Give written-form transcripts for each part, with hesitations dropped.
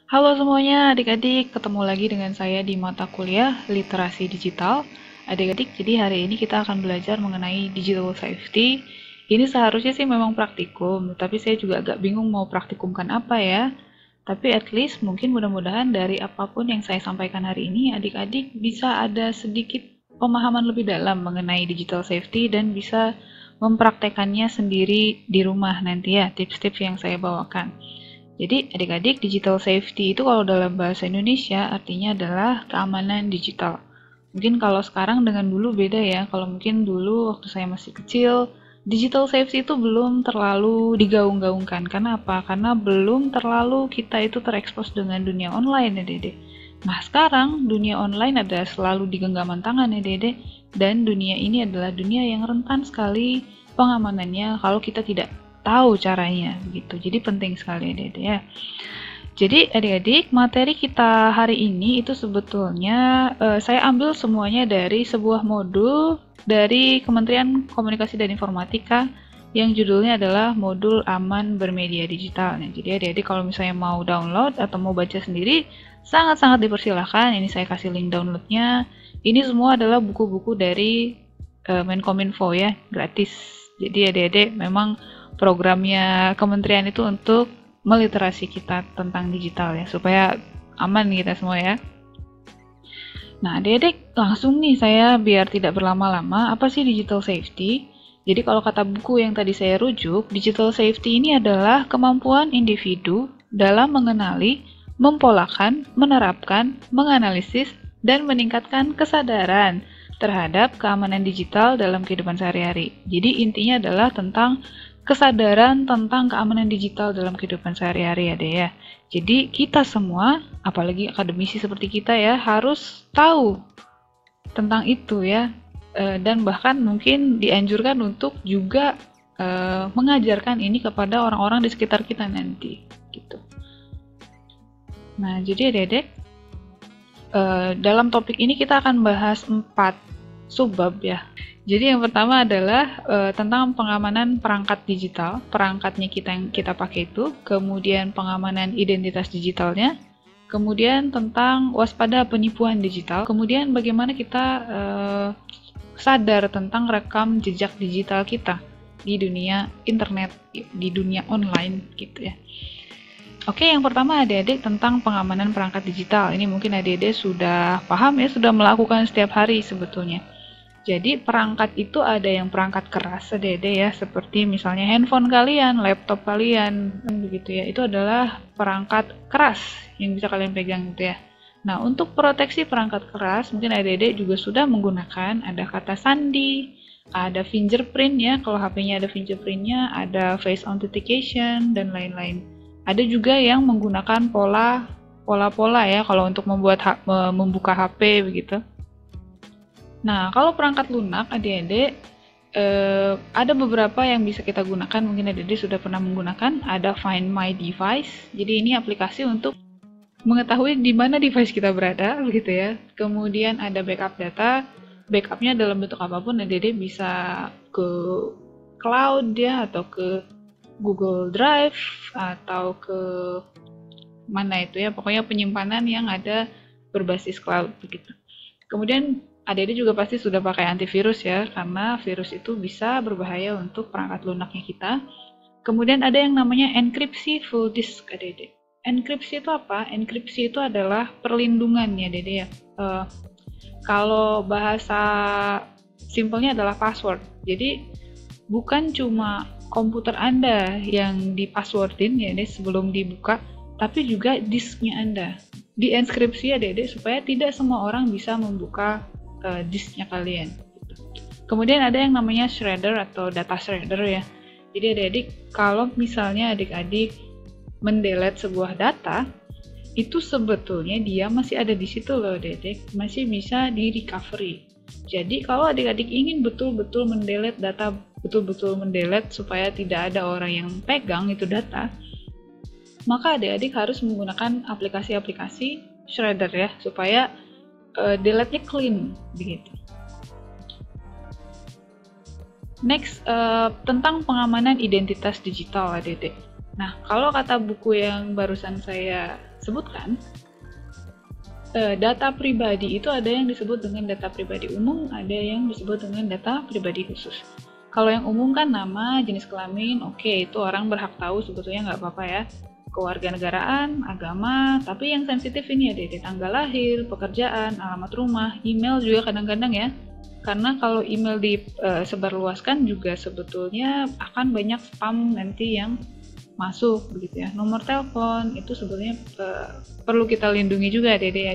Halo semuanya, adik-adik, ketemu lagi dengan saya di mata kuliah Literasi Digital. Adik-adik, jadi hari ini kita akan belajar mengenai digital safety. Ini seharusnya sih memang praktikum, tapi saya juga agak bingung mau praktikumkan apa ya. Tapi at least mungkin mudah-mudahan dari apapun yang saya sampaikan hari ini, adik-adik bisa ada sedikit pemahaman lebih dalam mengenai digital safety dan bisa mempraktekannya sendiri di rumah nanti ya, tips-tips yang saya bawakan. Jadi, adik-adik, digital safety itu kalau dalam bahasa Indonesia artinya adalah keamanan digital. Mungkin kalau sekarang dengan dulu beda ya. Kalau mungkin dulu waktu saya masih kecil, digital safety itu belum terlalu digaung-gaungkan. Karena apa? Karena belum terlalu kita itu terekspos dengan dunia online ya, Dede. Nah, sekarang dunia online ada selalu di genggaman tangan ya, Dede. Dan dunia ini adalah dunia yang rentan sekali pengamanannya kalau kita tidak tahu caranya gitu. Jadi penting sekali Dede ya. Jadi adik-adik, materi kita hari ini itu sebetulnya saya ambil semuanya dari sebuah modul dari Kementerian Komunikasi dan Informatika yang judulnya adalah modul aman bermedia digital. Nah, jadi adik-adik kalau misalnya mau download atau mau baca sendiri, sangat-sangat dipersilahkan. Ini saya kasih link downloadnya. Ini semua adalah buku-buku dari Menkominfo ya, gratis. Jadi adik-adik memang programnya kementerian itu untuk meliterasi kita tentang digital ya, supaya aman kita semua ya. Nah, adik-adik langsung nih saya biar tidak berlama-lama, apa sih digital safety? Jadi kalau kata buku yang tadi saya rujuk, digital safety ini adalah kemampuan individu dalam mengenali, mempolakan, menerapkan, menganalisis, dan meningkatkan kesadaran terhadap keamanan digital dalam kehidupan sehari-hari. Jadi intinya adalah tentang kesadaran tentang keamanan digital dalam kehidupan sehari-hari ya deh ya. Jadi kita semua, apalagi akademisi seperti kita ya, harus tahu tentang itu ya. Dan bahkan mungkin dianjurkan untuk juga mengajarkan ini kepada orang-orang di sekitar kita nanti gitu. Nah, jadi adik-adik, dalam topik ini kita akan bahas 4 subbab ya. Jadi yang pertama adalah tentang pengamanan perangkat digital, perangkatnya kita yang kita pakai itu, kemudian pengamanan identitas digitalnya, kemudian tentang waspada penipuan digital, kemudian bagaimana kita sadar tentang rekam jejak digital kita di dunia internet, di dunia online gitu ya. Oke, yang pertama adik-adik tentang pengamanan perangkat digital. Ini mungkin adik-adik sudah paham ya, sudah melakukan setiap hari sebetulnya. Jadi perangkat itu ada yang perangkat keras adik-adik ya, seperti misalnya handphone kalian, laptop kalian, begitu ya. Itu adalah perangkat keras yang bisa kalian pegang gitu ya. Nah, untuk proteksi perangkat keras, mungkin adik-adik juga sudah menggunakan ada kata sandi, ada fingerprint ya, kalau HP-nya ada fingerprintnya, ada face authentication, dan lain-lain. Ada juga yang menggunakan pola-pola ya, kalau untuk membuka HP begitu. Nah, kalau perangkat lunak, adik-adik, ada beberapa yang bisa kita gunakan, mungkin adik-adik sudah pernah menggunakan, ada Find My Device, jadi ini aplikasi untuk mengetahui di mana device kita berada, begitu ya. Kemudian ada backup data, backupnya dalam bentuk apapun, adik-adik bisa ke cloud ya, atau ke Google Drive, atau ke mana itu ya, pokoknya penyimpanan yang ada berbasis cloud, begitu. Kemudian adik-adik juga pasti sudah pakai antivirus ya, karena virus itu bisa berbahaya untuk perangkat lunaknya kita. Kemudian ada yang namanya enkripsi full disk adik-adik. Enkripsi itu apa? Enkripsi itu adalah perlindungan ya adik-adik ya. Kalau bahasa simpelnya adalah password. Jadi bukan cuma komputer Anda yang di-passwordin ya adik sebelum dibuka, tapi juga disknya Anda. Dienkripsi ya adik-adik supaya tidak semua orang bisa membuka disknya kalian. Kemudian ada yang namanya shredder atau data shredder ya. Jadi adik-adik, kalau misalnya adik-adik mendelete sebuah data, itu sebetulnya dia masih ada di situ loh adik-adik, masih bisa di recovery. Jadi kalau adik-adik ingin betul-betul mendelete data, betul-betul mendelete supaya tidak ada orang yang pegang itu data, maka adik-adik harus menggunakan aplikasi-aplikasi shredder ya, supaya delete-nya clean begitu. Next, tentang pengamanan identitas digital adik-adik. Nah, kalau kata buku yang barusan saya sebutkan, data pribadi itu ada yang disebut dengan data pribadi umum, ada yang disebut dengan data pribadi khusus. Kalau yang umum kan nama, jenis kelamin, oke, itu orang berhak tahu, sebetulnya nggak apa-apa ya. Kewarganegaraan, agama, tapi yang sensitif ini ada di tanggal lahir, pekerjaan, alamat rumah, email juga kadang-kadang ya. Karena kalau email disebarluaskan juga sebetulnya akan banyak spam nanti yang masuk begitu ya. Nomor telepon itu sebetulnya perlu kita lindungi juga Dede ya.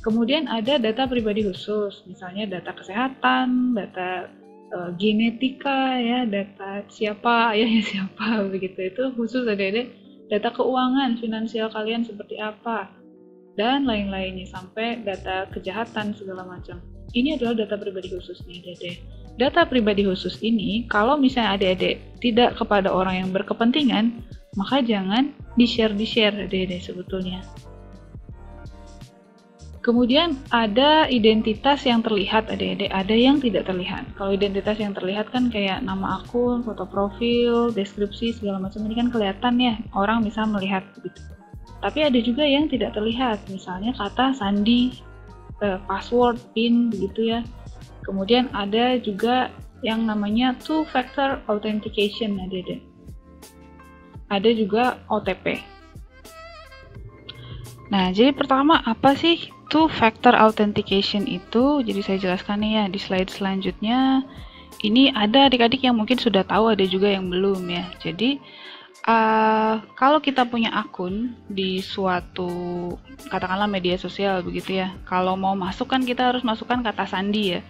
Kemudian ada data pribadi khusus, misalnya data kesehatan, data genetika ya, data siapa ayahnya siapa begitu, itu khusus Dede. Data keuangan, finansial kalian seperti apa dan lain-lainnya, sampai data kejahatan segala macam. Ini adalah data pribadi khusus nih Dede. Data pribadi khusus ini kalau misalnya adik-adik tidak kepada orang yang berkepentingan, maka jangan di-share Dede sebetulnya. Kemudian ada identitas yang terlihat adik-adik, ada yang tidak terlihat. Kalau identitas yang terlihat kan kayak nama akun, foto profil, deskripsi segala macam, ini kan kelihatan ya, orang bisa melihat gitu. Tapi ada juga yang tidak terlihat, misalnya kata sandi, password, PIN begitu ya. Kemudian ada juga yang namanya two-factor authentication adik-adik. Ada juga OTP. Nah, jadi pertama apa sih two-factor authentication itu? Jadi saya jelaskan nih ya di slide selanjutnya. Ini ada adik-adik yang mungkin sudah tahu, ada juga yang belum ya. Jadi kalau kita punya akun di suatu katakanlah media sosial begitu ya, kalau mau masuk kan kita harus masukkan kata sandi ya.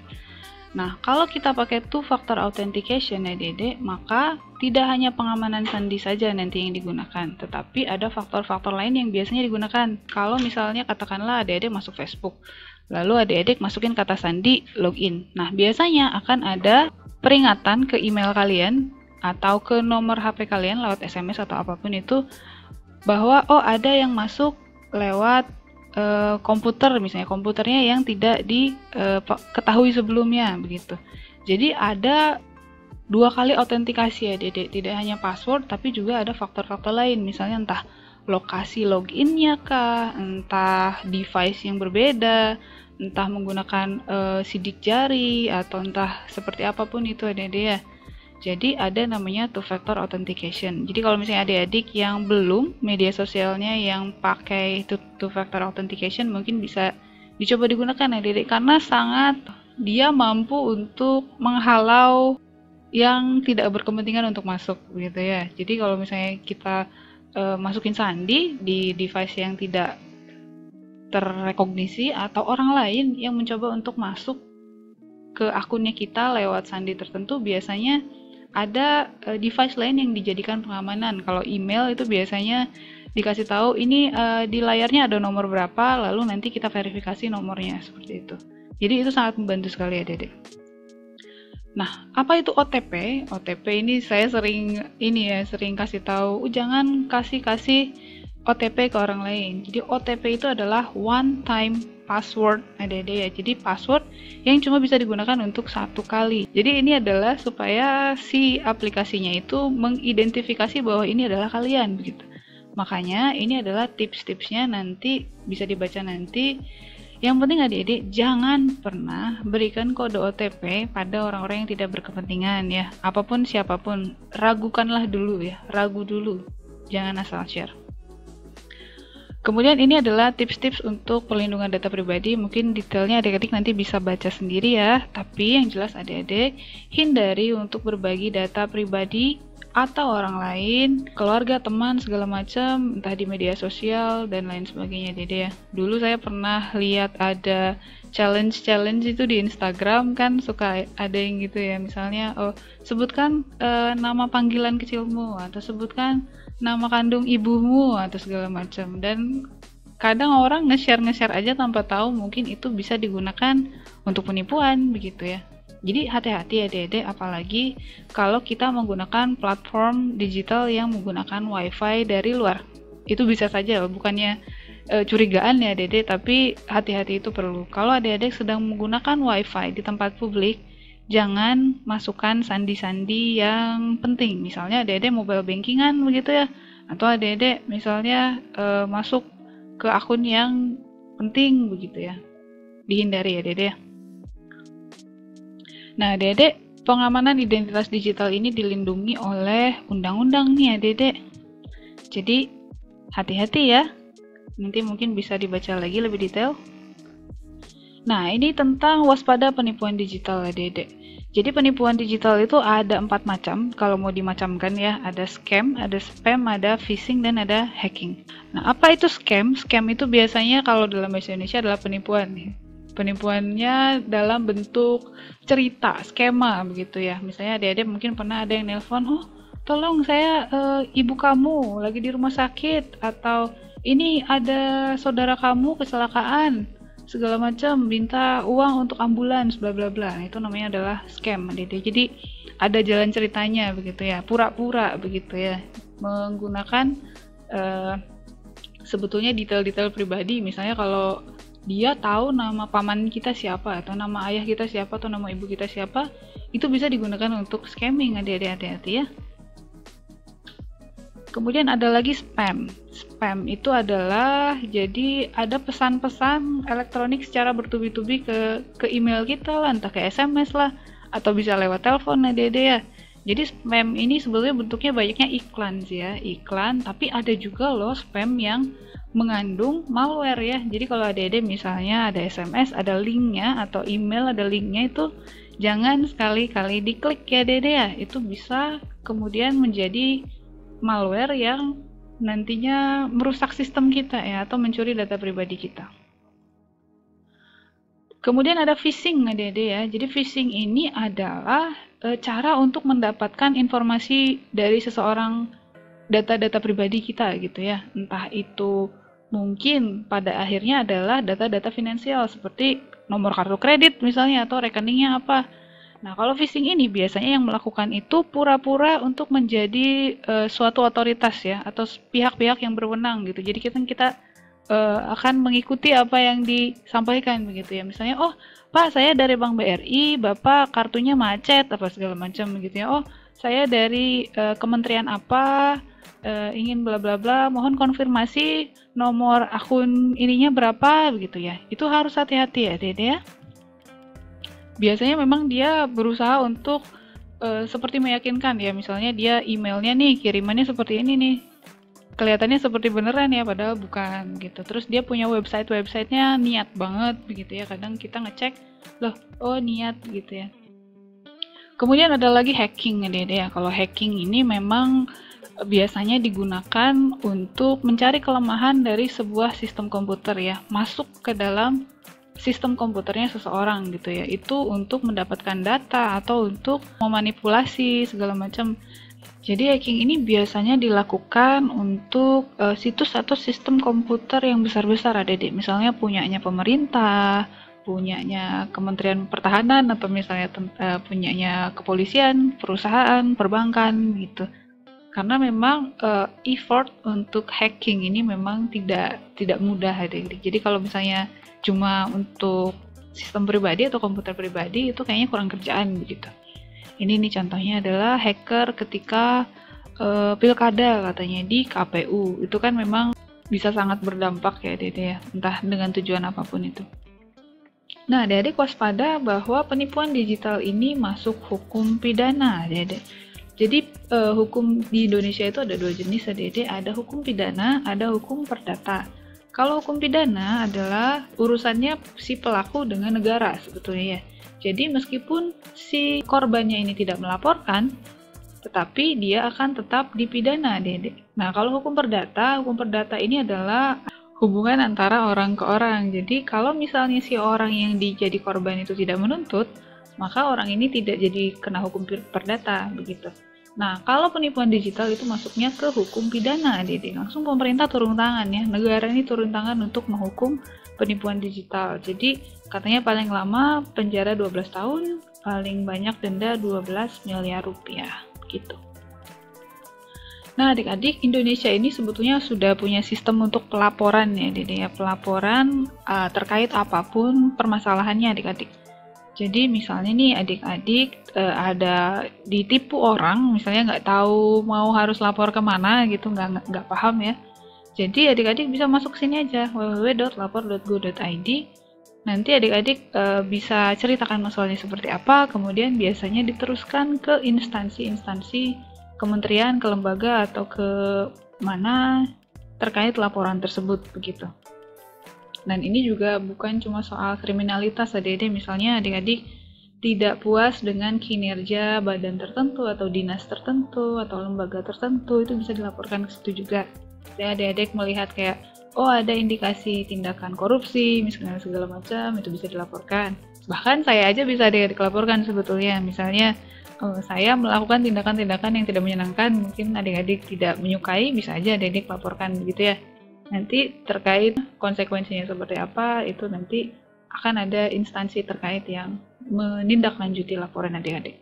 Nah, kalau kita pakai two-factor authentication ya Dede, maka tidak hanya pengamanan sandi saja nanti yang digunakan, tetapi ada faktor-faktor lain yang biasanya digunakan. Kalau misalnya katakanlah adik-adik masuk Facebook, lalu adik-adik masukin kata sandi login. Nah, biasanya akan ada peringatan ke email kalian atau ke nomor HP kalian lewat SMS atau apapun itu, bahwa oh ada yang masuk lewat komputer, misalnya komputernya yang tidak diketahui sebelumnya begitu. Jadi ada 2 kali autentikasi ya Dede, tidak hanya password tapi juga ada faktor-faktor lain, misalnya entah lokasi loginnya kah, entah device yang berbeda, entah menggunakan sidik jari atau entah seperti apapun itu ya Dede ya. Jadi ada namanya two-factor authentication. Jadi kalau misalnya adik-adik yang belum media sosialnya yang pakai two-factor authentication, mungkin bisa dicoba digunakan adik-adik, karena sangat dia mampu untuk menghalau yang tidak berkepentingan untuk masuk gitu ya. Jadi kalau misalnya kita masukin sandi di device yang tidak terrekognisi atau orang lain yang mencoba untuk masuk ke akunnya kita lewat sandi tertentu, biasanya ada device lain yang dijadikan pengamanan. Kalau email itu biasanya dikasih tahu ini di layarnya ada nomor berapa, lalu nanti kita verifikasi nomornya seperti itu. Jadi itu sangat membantu sekali ya Dede. Nah, apa itu OTP? OTP ini saya sering kasih tahu, jangan kasih OTP ke orang lain. Jadi OTP itu adalah one time password adik-adik ya. Jadi password yang cuma bisa digunakan untuk satu kali. Jadi ini adalah supaya si aplikasinya itu mengidentifikasi bahwa ini adalah kalian begitu. Makanya ini adalah tips-tipsnya, nanti bisa dibaca nanti. Yang penting adik-adik jangan pernah berikan kode OTP pada orang-orang yang tidak berkepentingan ya. Apapun siapapun, ragukanlah dulu ya, ragu dulu. Jangan asal share. Kemudian ini adalah tips-tips untuk perlindungan data pribadi, mungkin detailnya adik-adik nanti bisa baca sendiri ya, tapi yang jelas adik-adik hindari untuk berbagi data pribadi atau orang lain, keluarga, teman, segala macam, entah di media sosial dan lain sebagainya Dede ya. Dulu saya pernah lihat ada challenge itu di Instagram kan, suka ada yang gitu ya, misalnya sebutkan nama panggilan kecilmu atau sebutkan nama kandung ibumu atau segala macam, dan kadang orang nge-share aja tanpa tahu mungkin itu bisa digunakan untuk penipuan begitu ya. Jadi hati-hati ya Dede, apalagi kalau kita menggunakan platform digital yang menggunakan wifi dari luar. Itu bisa saja, bukannya curigaan ya Dede, tapi hati-hati itu perlu. Kalau adik-adik sedang menggunakan wifi di tempat publik, jangan masukkan sandi-sandi yang penting. Misalnya adik-adik mobile bankingan begitu ya, Atau adik-adik misalnya masuk ke akun yang penting begitu ya, dihindari ya adik-adik ya. Nah adik-adik, pengamanan identitas digital ini dilindungi oleh undang-undang nih adik-adik. Jadi hati-hati ya, nanti mungkin bisa dibaca lagi lebih detail. Nah ini tentang waspada penipuan digital adik-adik. Jadi penipuan digital itu ada 4 macam kalau mau dimacamkan ya. Ada scam, ada spam, ada phishing, dan ada hacking. Nah apa itu scam? Scam itu biasanya kalau dalam bahasa Indonesia adalah penipuan nih. Penipuannya dalam bentuk cerita, skema begitu ya. Misalnya adik-adik mungkin pernah ada yang nelpon, oh tolong saya ibu kamu lagi di rumah sakit, atau ini ada saudara kamu kecelakaan, segala macam, minta uang untuk ambulans, bla bla bla. Itu namanya adalah scam adik-adik. Jadi ada jalan ceritanya begitu ya, pura-pura begitu ya, menggunakan sebetulnya detail-detail pribadi. Misalnya kalau dia tahu nama paman kita siapa, atau nama ayah kita siapa, atau nama ibu kita siapa, itu bisa digunakan untuk scamming adik-adik, hati-hati ya. Kemudian ada lagi spam. Spam itu adalah jadi ada pesan-pesan elektronik secara bertubi-tubi ke email kita lah, entah ke SMS lah, atau bisa lewat telepon adik-adik ya. Jadi spam ini sebetulnya bentuknya banyaknya iklan sih ya, iklan, tapi ada juga loh spam yang mengandung malware ya. Jadi kalau adik-adik misalnya ada SMS, ada linknya, atau email ada linknya, itu jangan sekali-kali diklik ya adik-adik ya. Itu bisa kemudian menjadi malware yang nantinya merusak sistem kita ya, atau mencuri data pribadi kita. Kemudian ada phishing adik-adik ya. Jadi phishing ini adalah cara untuk mendapatkan informasi dari seseorang, data-data pribadi kita gitu ya. Entah itu mungkin pada akhirnya adalah data-data finansial seperti nomor kartu kredit misalnya, atau rekeningnya apa. Nah kalau phishing ini biasanya yang melakukan itu pura-pura untuk menjadi suatu otoritas ya, atau pihak-pihak yang berwenang gitu. Jadi kita akan mengikuti apa yang disampaikan begitu ya. Misalnya, oh Pak saya dari Bank BRI, Bapak kartunya macet apa segala macam begitu ya. Oh saya dari kementerian apa, ingin bla bla bla, mohon konfirmasi nomor akun ininya berapa begitu ya. Itu harus hati-hati ya Dede ya. Biasanya memang dia berusaha untuk seperti meyakinkan ya, misalnya dia emailnya nih kirimannya seperti ini nih, kelihatannya seperti beneran ya padahal bukan gitu. Terus dia punya websitenya niat banget begitu ya, kadang kita ngecek loh, oh niat gitu ya. Kemudian ada lagi hacking ya Dede ya. Kalau hacking ini memang biasanya digunakan untuk mencari kelemahan dari sebuah sistem komputer ya, masuk ke dalam sistem komputernya seseorang gitu ya. Itu untuk mendapatkan data atau untuk memanipulasi segala macam. Jadi hacking ini biasanya dilakukan untuk situs atau sistem komputer yang besar-besar adik-adik. Misalnya punyanya pemerintah, punyanya Kementerian Pertahanan, atau misalnya punyanya kepolisian, perusahaan, perbankan gitu. Karena memang effort untuk hacking ini memang tidak mudah adik-adik. Jadi kalau misalnya cuma untuk sistem pribadi atau komputer pribadi itu kayaknya kurang kerjaan begitu. Ini nih contohnya adalah hacker ketika pilkada katanya di KPU. Itu kan memang bisa sangat berdampak ya Dede ya, entah dengan tujuan apapun itu. Nah Dede waspada bahwa penipuan digital ini masuk hukum pidana Dede. Jadi hukum di Indonesia itu ada 2 jenis Dede, ada hukum pidana, ada hukum perdata. Kalau hukum pidana adalah urusannya si pelaku dengan negara sebetulnya ya. Jadi meskipun si korbannya ini tidak melaporkan, tetapi dia akan tetap dipidana Dede. Nah kalau hukum perdata ini adalah hubungan antara orang ke orang. Jadi kalau misalnya si orang yang jadi korban itu tidak menuntut, maka orang ini tidak jadi kena hukum perdata begitu. Nah, kalau penipuan digital itu masuknya ke hukum pidana, Dede. Langsung pemerintah turun tangan ya. Negara ini turun tangan untuk menghukum penipuan digital. Jadi, katanya paling lama penjara 12 tahun, paling banyak denda 12 miliar rupiah, gitu. Nah, adik-adik, Indonesia ini sebetulnya sudah punya sistem untuk pelaporan ya, Dede ya. Pelaporan terkait apapun permasalahannya, adik-adik. Jadi misalnya nih adik-adik ada ditipu orang, misalnya nggak tahu mau harus lapor kemana gitu, nggak paham ya. Jadi adik-adik bisa masuk sini aja, www.lapor.go.id. Nanti adik-adik bisa ceritakan masalahnya seperti apa, kemudian biasanya diteruskan ke instansi-instansi kementerian, ke lembaga, atau ke mana terkait laporan tersebut begitu. Dan ini juga bukan cuma soal kriminalitas adik-adik, misalnya adik-adik tidak puas dengan kinerja badan tertentu atau dinas tertentu atau lembaga tertentu, itu bisa dilaporkan ke situ juga. Jadi adik-adik melihat kayak, oh ada indikasi tindakan korupsi, misalnya segala macam, itu bisa dilaporkan. Bahkan saya aja bisa adik-adik laporkan sebetulnya, misalnya saya melakukan tindakan-tindakan yang tidak menyenangkan, mungkin adik-adik tidak menyukai, bisa aja adik-adik laporkan begitu ya. Nanti terkait konsekuensinya seperti apa, itu nanti akan ada instansi terkait yang menindaklanjuti laporan adik-adik.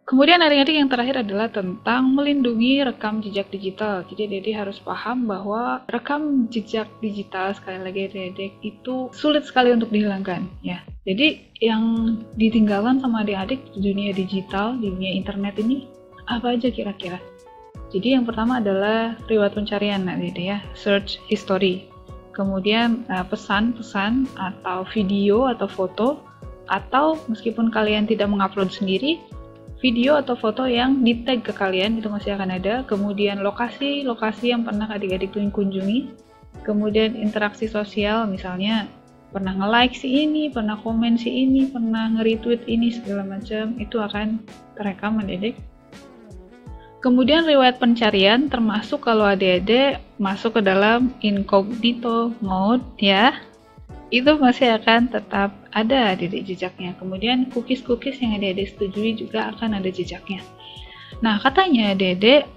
Kemudian adik-adik yang terakhir adalah tentang melindungi rekam jejak digital. Jadi adik-adik harus paham bahwa rekam jejak digital, sekali lagi adik-adik, itu sulit sekali untuk dihilangkan ya. Jadi yang ditinggalkan sama adik-adik di dunia digital, di dunia internet ini apa aja kira-kira? Jadi yang pertama adalah riwayat pencarian adik-adik ya, search history. Kemudian pesan-pesan atau video atau foto, atau meskipun kalian tidak mengupload sendiri, video atau foto yang di-tag ke kalian itu masih akan ada. Kemudian lokasi-lokasi yang pernah adik-adik kunjungi. Kemudian interaksi sosial, misalnya pernah nge-like si ini, pernah komen si ini, pernah nge-retweet ini, segala macam, itu akan terekam adik-adik. Kemudian riwayat pencarian, termasuk kalau adik-adik masuk ke dalam incognito mode ya, itu masih akan tetap ada adik-adik jejaknya. Kemudian cookies-cookies yang adik-adik setujui juga akan ada jejaknya. Nah, katanya adik-adik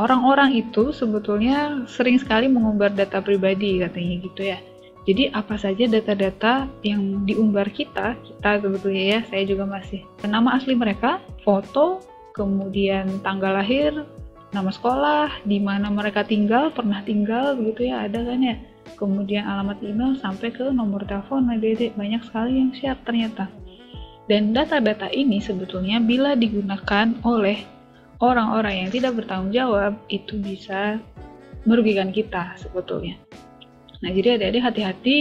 orang-orang itu sebetulnya sering sekali mengumbar data pribadi, katanya gitu ya. Jadi apa saja data-data yang diumbar kita sebetulnya ya, saya juga masih nama asli mereka, foto, kemudian tanggal lahir, nama sekolah, di mana mereka tinggal, pernah tinggal, begitu ya, ada kan ya. Kemudian alamat email sampai ke nomor telepon adik-adik, banyak sekali yang share ternyata. Dan data-data ini sebetulnya bila digunakan oleh orang-orang yang tidak bertanggung jawab, itu bisa merugikan kita sebetulnya. Nah, jadi adik-adik hati-hati,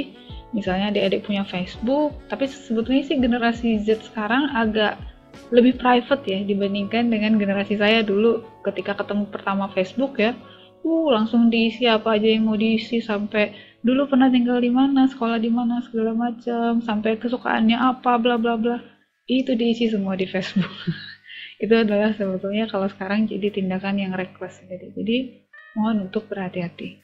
misalnya adik-adik punya Facebook, tapi sebetulnya sih generasi Z sekarang agak lebih private ya dibandingkan dengan generasi saya dulu. Ketika ketemu pertama Facebook ya, langsung diisi apa aja yang mau diisi, sampai dulu pernah tinggal di mana, sekolah di mana, segala macam, sampai kesukaannya apa, bla bla bla, itu diisi semua di Facebook. Itu adalah sebetulnya kalau sekarang jadi tindakan yang reckless. Jadi mohon untuk berhati-hati.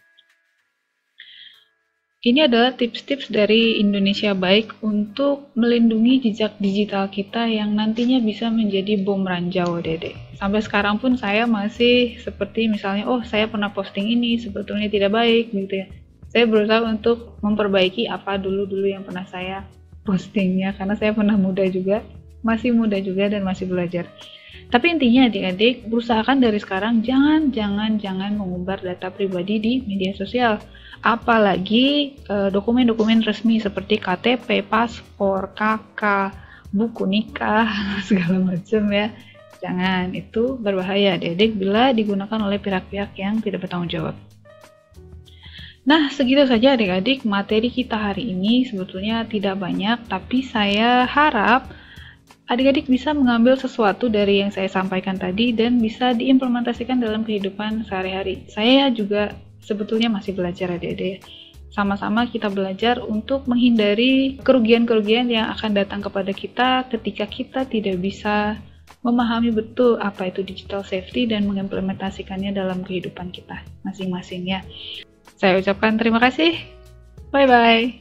Ini adalah tips-tips dari Indonesia Baik untuk melindungi jejak digital kita yang nantinya bisa menjadi bom ranjau, Dede. Sampai sekarang pun saya masih seperti misalnya, saya pernah posting ini, sebetulnya tidak baik, gitu ya. Saya berusaha untuk memperbaiki apa dulu-dulu yang pernah saya postingnya, karena saya pernah muda juga, masih muda juga dan masih belajar. Tapi intinya adik-adik, berusahakan dari sekarang jangan mengumbar data pribadi di media sosial. Apalagi dokumen-dokumen resmi seperti KTP, paspor, KK, buku nikah, segala macam ya. Jangan, itu berbahaya adik-adik bila digunakan oleh pihak-pihak yang tidak bertanggung jawab. Nah, segitu saja adik-adik materi kita hari ini. Sebetulnya tidak banyak, tapi saya harap adik-adik bisa mengambil sesuatu dari yang saya sampaikan tadi dan bisa diimplementasikan dalam kehidupan sehari-hari. Saya juga sebetulnya masih belajar adik-adik. Sama-sama kita belajar untuk menghindari kerugian-kerugian yang akan datang kepada kita ketika kita tidak bisa memahami betul apa itu digital safety dan mengimplementasikannya dalam kehidupan kita masing-masing ya. Saya ucapkan terima kasih. Bye-bye.